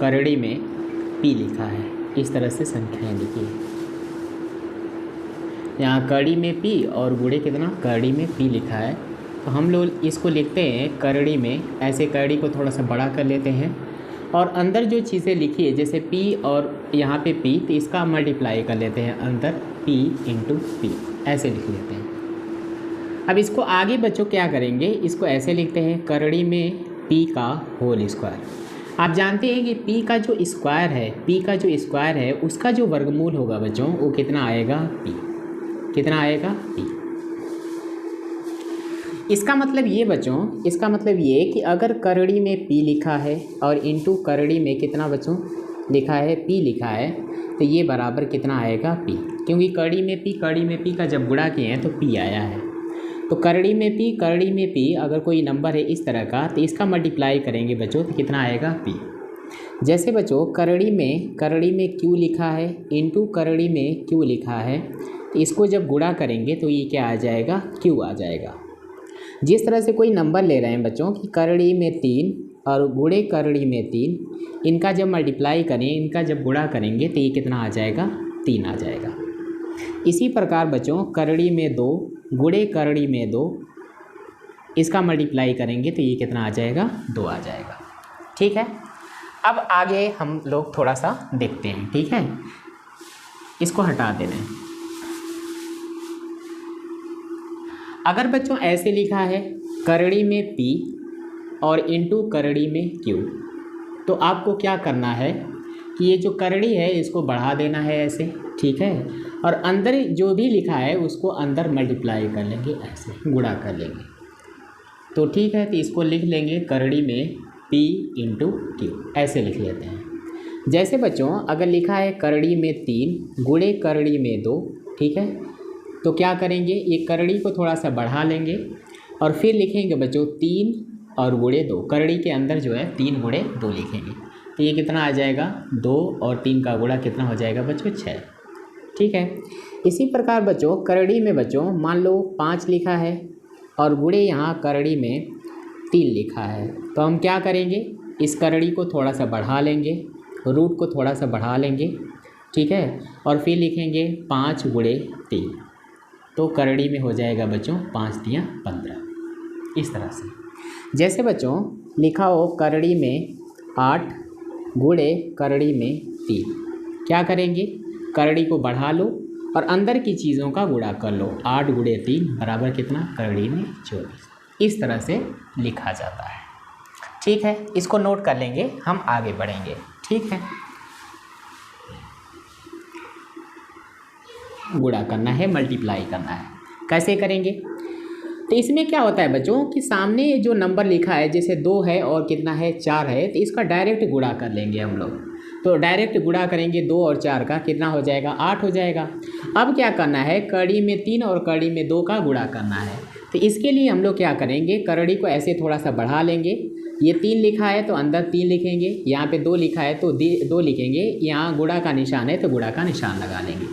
करड़ी में p लिखा है, इस तरह से संख्याएं लिखी है। यहाँ करड़ी में p और गुणे कितना, करड़ी में p लिखा है, तो हम लोग इसको लिखते हैं करड़ी में, ऐसे करड़ी को थोड़ा सा बड़ा कर लेते हैं और अंदर जो चीज़ें लिखी है जैसे p और यहाँ पे p, तो इसका मल्टीप्लाई कर लेते हैं अंदर p इंटू p, ऐसे लिख लेते हैं। अब इसको आगे बच्चों क्या करेंगे, इसको ऐसे लिखते हैं करड़ी में p का होल स्क्वायर। आप जानते हैं कि p का जो स्क्वायर है, p का जो स्क्वायर है उसका जो वर्गमूल होगा बच्चों वो कितना आएगा, p, कितना आएगा, p। इसका मतलब ये बच्चों, इसका मतलब ये कि अगर करड़ी में p लिखा है और इंटू करड़ी में कितना बच्चों लिखा है, p लिखा है, तो ये बराबर कितना आएगा, p, क्योंकि करड़ी में p का जब गुणा किए हैं तो p आया है। तो करड़ी में p अगर कोई नंबर है इस तरह का, तो इसका मल्टीप्लाई करेंगे बच्चों तो कितना आएगा, p। जैसे बच्चों करड़ी में q लिखा है इंटू करड़ी में q लिखा है, तो इसको जब गुणा करेंगे तो ये क्या आ जाएगा, q आ जाएगा। जिस तरह से कोई नंबर ले रहे हैं बच्चों कि करड़ी में 3 और गुणे करड़ी में 3, इनका जब मल्टीप्लाई करें, इनका जब गुणा करेंगे तो ये कितना आ जाएगा, 3 आ जाएगा। इसी प्रकार बच्चों करड़ी में 2 गुणे करड़ी में 2, इसका मल्टीप्लाई करेंगे तो ये कितना आ जाएगा, 2 आ जाएगा। ठीक है, अब आगे हम लोग थोड़ा सा देखते हैं। ठीक है, इसको हटा देना है। अगर बच्चों ऐसे लिखा है करड़ी में p और इंटू करड़ी में q, तो आपको क्या करना है कि ये जो करड़ी है इसको बढ़ा देना है ऐसे, ठीक है, और अंदर जो भी लिखा है उसको अंदर मल्टीप्लाई कर लेंगे, ऐसे गुणा कर लेंगे। तो ठीक है, तो इसको लिख लेंगे करड़ी में p इंटू q, ऐसे लिख लेते हैं। जैसे बच्चों अगर लिखा है करड़ी में 3 गुणे करड़ी में 2, ठीक है, तो क्या करेंगे, ये करड़ी को थोड़ा सा बढ़ा लेंगे और फिर लिखेंगे बच्चों 3 और गुणे 2, करड़ी के अंदर जो है 3 गुणे 2 लिखेंगे, तो ये कितना आ जाएगा, 2 और 3 का गुणा कितना हो जाएगा बच्चों, 6। ठीक है, इसी प्रकार बच्चों करड़ी में बच्चों मान लो 5 लिखा है और गुणे यहाँ करड़ी में 3 लिखा है, तो हम क्या करेंगे, इस करड़ी को थोड़ा सा बढ़ा लेंगे, रूट को थोड़ा सा बढ़ा लेंगे, ठीक है, और फिर लिखेंगे 5 गुणे 3, तो करड़ी में हो जाएगा बच्चों 5 तियाँ 15, इस तरह से। जैसे बच्चों लिखा हो करड़ी में 8 गुणे करड़ी में 3, क्या करेंगे, करड़ी को बढ़ा लो और अंदर की चीज़ों का गुणा कर लो, 8 गुणे 3 बराबर कितना, करड़ी में 24, इस तरह से लिखा जाता है। ठीक है, इसको नोट कर लेंगे, हम आगे बढ़ेंगे। ठीक है, गुणा करना है, मल्टीप्लाई करना है, कैसे करेंगे, तो इसमें क्या होता है बच्चों कि सामने जो नंबर लिखा है जैसे 2 है और कितना है, 4 है, तो इसका डायरेक्ट गुणा कर लेंगे हम लोग। तो डायरेक्ट गुणा करेंगे 2 और 4 का, कितना हो जाएगा, 8 हो जाएगा। अब क्या करना है, करड़ी में 3 और करड़ी में 2 का गुणा करना है, तो इसके लिए हम लोग क्या करेंगे, करड़ी को ऐसे थोड़ा सा बढ़ा लेंगे, ये 3 लिखा है तो अंदर 3 लिखेंगे, यहाँ पे 2 लिखा है तो 2 लिखेंगे, यहाँ गुणा का निशान है तो गुणा का निशान लगा लेंगे,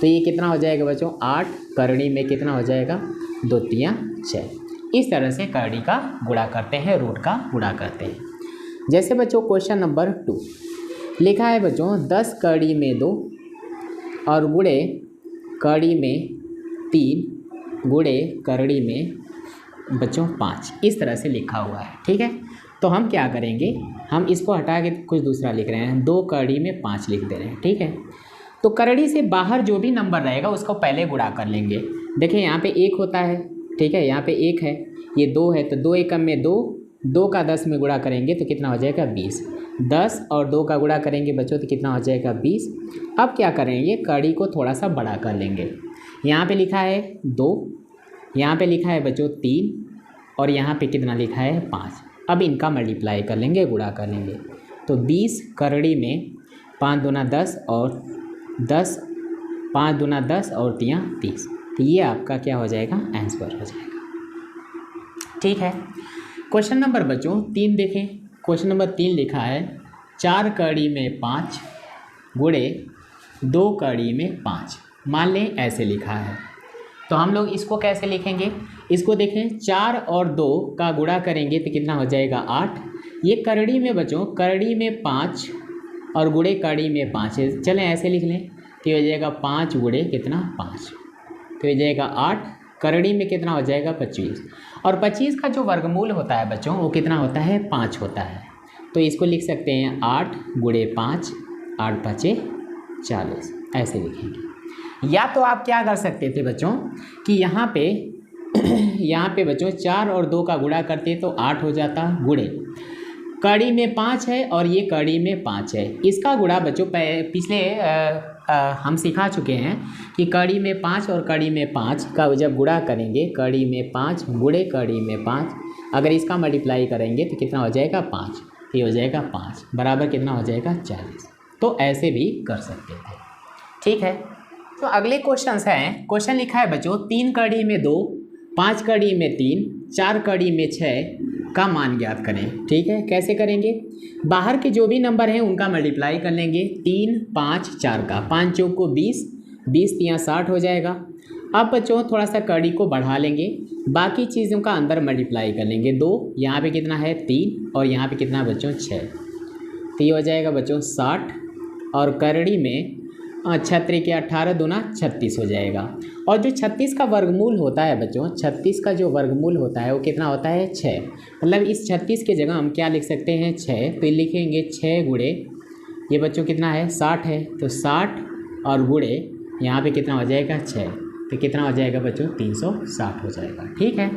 तो ये कितना हो जाएगा बच्चों, 8 करड़ी में कितना हो जाएगा, 2 तियाँ 6। इस तरह से करड़ी का गुणा करते हैं, रूट का गुणा करते हैं। जैसे बच्चों क्वेश्चन नंबर 2 लिखा है बच्चों 10 करड़ी में 2 और गुणे करड़ी में 3 गुणे करड़ी में बच्चों 5, इस तरह से लिखा हुआ है। ठीक है, तो हम क्या करेंगे, हम इसको हटा के कुछ दूसरा लिख रहे हैं, 2 करड़ी में 5 लिख दे रहे हैं। ठीक है, तो करड़ी से बाहर जो भी नंबर रहेगा उसको पहले गुणा कर लेंगे। देखिए यहाँ पे 1 होता है, ठीक है, यहाँ पे 1 है, ये 2 है, तो 2 एकम में 2, 2 का 10 में गुणा करेंगे तो कितना हो जाएगा, 20। 10 और 2 का गुणा करेंगे बच्चों तो कितना हो जाएगा, 20। अब क्या करेंगे, करड़ी को थोड़ा सा बड़ा कर लेंगे, यहाँ पे लिखा है 2, यहाँ पे लिखा है बच्चों 3 और यहाँ पे कितना लिखा है, 5। अब इनका मल्टीप्लाई कर लेंगे, गुणा कर लेंगे, तो 20 करड़ी में 5 दूना 10 और 10, 5 दूना 10 और 3 30, तो ये आपका क्या हो जाएगा, आंसर हो जाएगा। ठीक है, क्वेश्चन नंबर बच्चों 3 देखें। क्वेश्चन नंबर 3 लिखा है 4 कड़ी में 5 गुणे 2 कड़ी में 5, मान लें ऐसे लिखा है, तो हम लोग इसको कैसे लिखेंगे, इसको देखें 4 और 2 का गुणा करेंगे तो कितना हो जाएगा, 8। ये करड़ी में बच्चों, करड़ी में 5 और गुणे कड़ी में 5 है। चलें ऐसे लिख लें, तो हो जाएगा 5 गुणे कितना 5, तो हो जाएगा 8, करड़ी में कितना हो जाएगा 25, और 25 का जो वर्गमूल होता है बच्चों वो कितना होता है 5 होता है। तो इसको लिख सकते हैं 8 गुणे 5, 8 5 40, ऐसे लिखेंगे। या तो आप क्या कर सकते थे बच्चों कि यहाँ पे बच्चों 4 और 2 का गुणा करते तो 8 हो जाता, गुणे कड़ी में 5 है और ये कड़ी में 5 है, इसका गुणा बच्चों पिछले हम सिखा चुके हैं कि कड़ी में 5 और कड़ी में 5 का जब गुणा करेंगे, कड़ी में 5 गुणे कड़ी में 5, अगर इसका मल्टीप्लाई करेंगे तो कितना हो जाएगा 5, ये हो जाएगा 5 बराबर कितना हो जाएगा 40। तो ऐसे भी कर सकते थे, ठीक है। तो अगले क्वेश्चन हैं, क्वेश्चन लिखा है बच्चों 3 कड़ी में 2, 5 कड़ी में 3, 4 कड़ी में 6 का मान ज्ञात करें। ठीक है, कैसे करेंगे, बाहर के जो भी नंबर हैं उनका मल्टीप्लाई कर लेंगे, 3 5 4 का, 5 चौक को 20, 20 तियाँ 60 हो जाएगा। अब बच्चों थोड़ा सा कड़ी को बढ़ा लेंगे, बाकी चीज़ों का अंदर मल्टीप्लाई कर लेंगे, 2 यहाँ पे कितना है 3 और यहाँ पे कितना बच्चों 6, तो ये हो जाएगा बच्चों 60, और करड़ी में 6 त्रिके 18 दूना 36 हो जाएगा। और जो 36 का वर्गमूल होता है बच्चों, 36 का जो वर्गमूल होता है वो कितना होता है 6, मतलब इस 36 की जगह हम क्या लिख सकते हैं 6, तो लिखेंगे 6 गुणे ये बच्चों कितना है 60 है, तो 60 और गुणे यहाँ पे कितना हो जाएगा 6, तो कितना हो जाएगा बच्चों 360 हो जाएगा। ठीक है,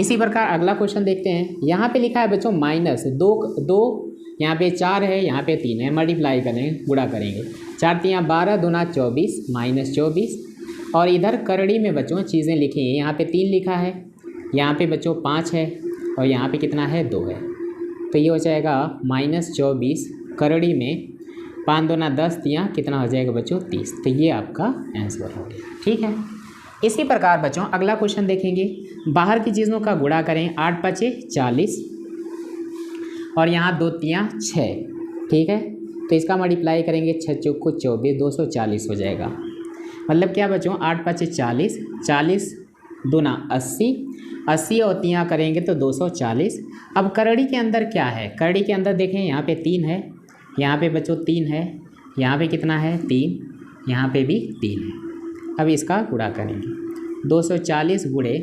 इसी प्रकार अगला क्वेश्चन देखते हैं। यहाँ पे लिखा है बच्चों माइनस 2, यहाँ पे 4 है, यहाँ पे 3 है, मल्टीप्लाई करेंगे, गुणा करेंगे, 4 तियाँ 12 दूना 24 माइनस 24, और इधर करड़ी में बच्चों चीज़ें लिखी हैं, यहाँ पे 3 लिखा है, यहाँ पे बच्चों 5 है, और यहाँ पे कितना है 2 है, तो ये हो जाएगा माइनस 24, करड़ी में 5 दूना 10 तियाँ कितना हो जाएगा बच्चों 30, तो ये आपका आंसर हो गया। ठीक है, इसी प्रकार बच्चों अगला क्वेश्चन देखेंगे, बाहर की चीज़ों का गुणा करें, 8 5 40 और यहाँ 2 तियाँ 6, ठीक है, तो इसका मल्टीप्लाई करेंगे, 6 चौक को 24, 240 हो जाएगा। मतलब क्या बच्चों 8 5 40, 40 दूना 80, 80 और तियाँ करेंगे तो 240। अब करड़ी के अंदर क्या है, करड़ी के अंदर देखें यहाँ पे 3 है, यहाँ पे बच्चों 3 है, यहाँ पे कितना है 3, यहाँ पे भी 3 है। अब इसका गुणा करेंगे, 240 गुणे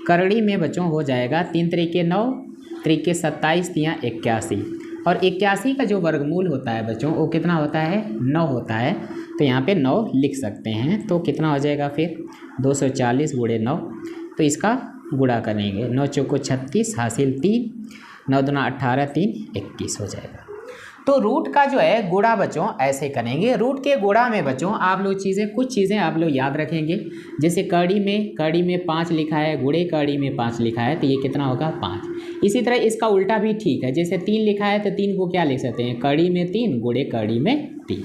करड़ी में बच्चों हो जाएगा 3 त्रिके 9, त्रिके 27 तियाँ 81, और 81 का जो वर्गमूल होता है बच्चों वो कितना होता है 9 होता है, तो यहाँ पे 9 लिख सकते हैं, तो कितना हो जाएगा फिर 240 गुणे 9, तो इसका गुणा करेंगे, 9 चौको 36 हासिल 3, 9 दूना 18 3 21 हो जाएगा। तो रूट का जो है गुणा बच्चों ऐसे करेंगे, रूट के गुणा में बच्चों आप लोग कुछ चीज़ें आप लोग याद रखेंगे, जैसे कड़ी में 5 लिखा है, गुणे कड़ी में 5 लिखा है, तो ये कितना होगा 5। इसी तरह इसका उल्टा भी ठीक है, जैसे 3 लिखा है तो 3 को क्या लिख सकते हैं, कड़ी में 3 गुणे कड़ी में 3।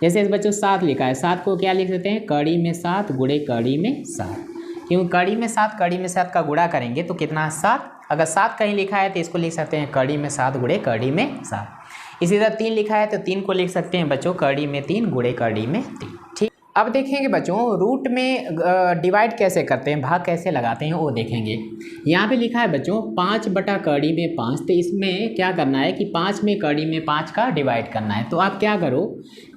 जैसे बच्चों 7 लिखा है, 7 को क्या लिख सकते हैं, कड़ी में 7 गुणे कड़ी में 7, क्योंकि कड़ी में 7 का गुणा करेंगे तो कितना 7, अगर 7 कहीं लिखा है तो इसको लिख सकते हैं कड़ी में 7 गुणे कड़ी में 7। इसी तरह 3 लिखा है तो 3 को लिख सकते हैं बच्चों कड़ी में 3 गुणे कड़ी में 3। ठीक, अब देखेंगे बच्चों रूट में डिवाइड कैसे करते हैं, भाग कैसे लगाते हैं वो देखेंगे। यहाँ पे लिखा है बच्चों 5 बटा कड़ी में 5, तो इसमें क्या करना है कि 5 में कड़ी में 5 का डिवाइड करना है। तो आप क्या करो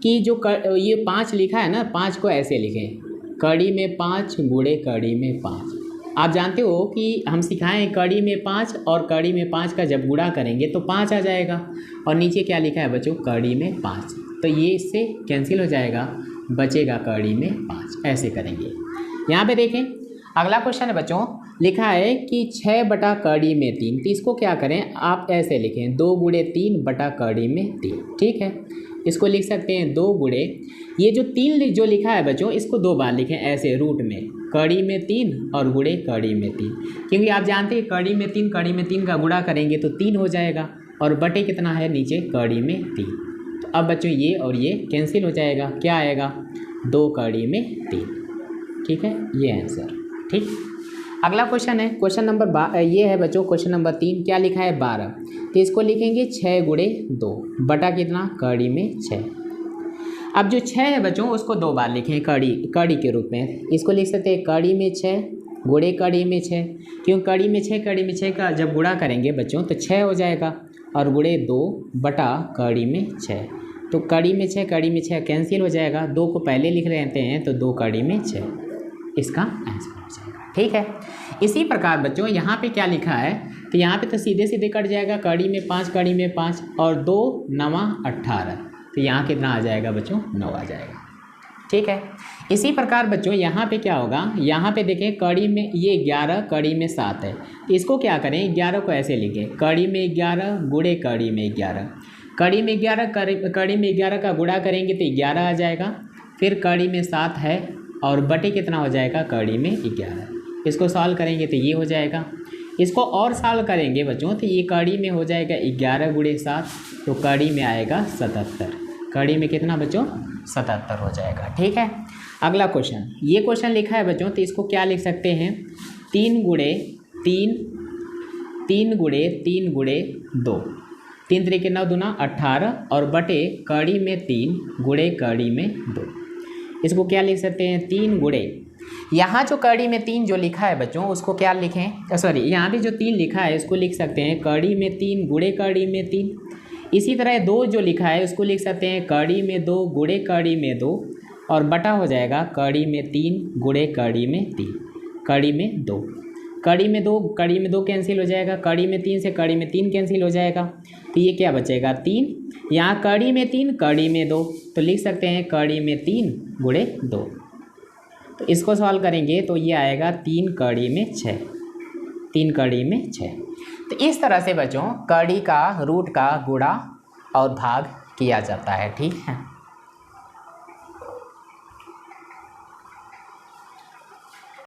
कि जो ये 5 लिखा है ना, 5 को ऐसे लिखें, कड़ी में 5 गुणे कड़ी में 5। आप जानते हो कि हम सिखाएं कड़ी में 5 और कड़ी में 5 का जब गुणा करेंगे तो 5 आ जाएगा, और नीचे क्या लिखा है बच्चों कड़ी में 5, तो ये इससे कैंसिल हो जाएगा, बचेगा कड़ी में 5। ऐसे करेंगे। यहाँ पे देखें अगला क्वेश्चन है बच्चों, लिखा है कि 6 बटा कड़ी में 3, तो इसको क्या करें आप ऐसे लिखें 2 गुणे 3 बटा कड़ी में 3। ठीक है, इसको लिख सकते हैं 2 गुणे, ये जो 3 जो लिखा है बच्चों इसको 2 बार लिखें ऐसे रूट में, कड़ी में 3 और गुणे कड़ी में 3, क्योंकि आप जानते हैं कड़ी में 3 का गुणा करेंगे तो 3 हो जाएगा, और बटे कितना है नीचे कड़ी में 3। तो अब बच्चों ये और ये कैंसिल हो जाएगा, क्या आएगा 2 कड़ी में 3। ठीक है, ये आंसर। ठीक, अगला क्वेश्चन है, क्वेश्चन नंबर ये है बच्चों क्वेश्चन नंबर 3, क्या लिखा है 12, तो इसको लिखेंगे 6 गुणे 2 बटा कितना कड़ी में 6। अब जो 6 है बच्चों उसको 2 बार लिखें कड़ी के रूप में, इसको लिख सकते हैं कड़ी में 6 गुणे कड़ी में 6, क्यों कड़ी में 6 का जब गुणा करेंगे बच्चों तो 6 हो जाएगा, और गुणे 2 बटा कड़ी में 6, तो कड़ी में 6, कड़ी में 6 कैंसिल हो जाएगा, 2 को पहले लिख लेते हैं तो 2 कड़ी में 6, इसका आंसर हो जाएगा। ठीक है। इसी प्रकार बच्चों यहाँ पे क्या लिखा है, तो यहाँ पे तो सीधे सीधे कट जाएगा, कड़ी में 5, कड़ी में 5 और 2 9 18, तो यहाँ कितना आ जाएगा बच्चों, 9 आ जाएगा। ठीक है। इसी प्रकार बच्चों यहाँ पे क्या होगा, यहाँ पे देखें कड़ी में ये 11, कड़ी में 7 है, तो इसको क्या करें, 11 को ऐसे लिखें, कड़ी में 11 गुणे कड़ी में 11, कड़ी में 11 कड़ी में 11 का गुणा करेंगे तो 11 आ जाएगा, फिर कड़ी में 7 है और बटे कितना हो जाएगा, कड़ी में 11, इसको सॉल्व करेंगे तो ये हो जाएगा। इसको और सॉल्व करेंगे बच्चों तो ये कड़ी में हो जाएगा 11 गुणे 7, तो कड़ी में आएगा 77, कड़ी में कितना बच्चों, 77 हो जाएगा। ठीक है। अगला क्वेश्चन, ये क्वेश्चन लिखा है बच्चों तो इसको क्या लिख सकते हैं, 3 गुणे 3 गुणे 2, 3 तरीके 9 दूना 18 और बटे कड़ी में 3 गुणे कड़ी में 2, इसको क्या लिख सकते हैं, 3 गुणे, यहाँ जो कड़ी में 3 जो लिखा है बच्चों उसको क्या लिखें, सॉरी यहाँ भी जो 3 लिखा है इसको लिख सकते हैं कड़ी में 3 गुणे कड़ी में 3। इसी तरह 2 जो लिखा है उसको लिख सकते हैं कड़ी में 2 गुणे कड़ी में 2 और बटा हो जाएगा कड़ी में 3 गुणे कड़ी में 3, कड़ी में 2, कड़ी में 2 कैंसिल हो जाएगा, कड़ी में 3 से कड़ी में 3 कैंसिल हो जाएगा, तो ये क्या बचेगा 3, यहाँ कड़ी में 3 कड़ी में 2, तो लिख सकते हैं कड़ी में 3 गुणे 2, तो इसको सॉल्व करेंगे तो ये आएगा 3 कड़ी में 6, 3 कड़ी में 6। तो इस तरह से बच्चों कड़ी का रूट का गुणा और भाग किया जाता है। ठीक है।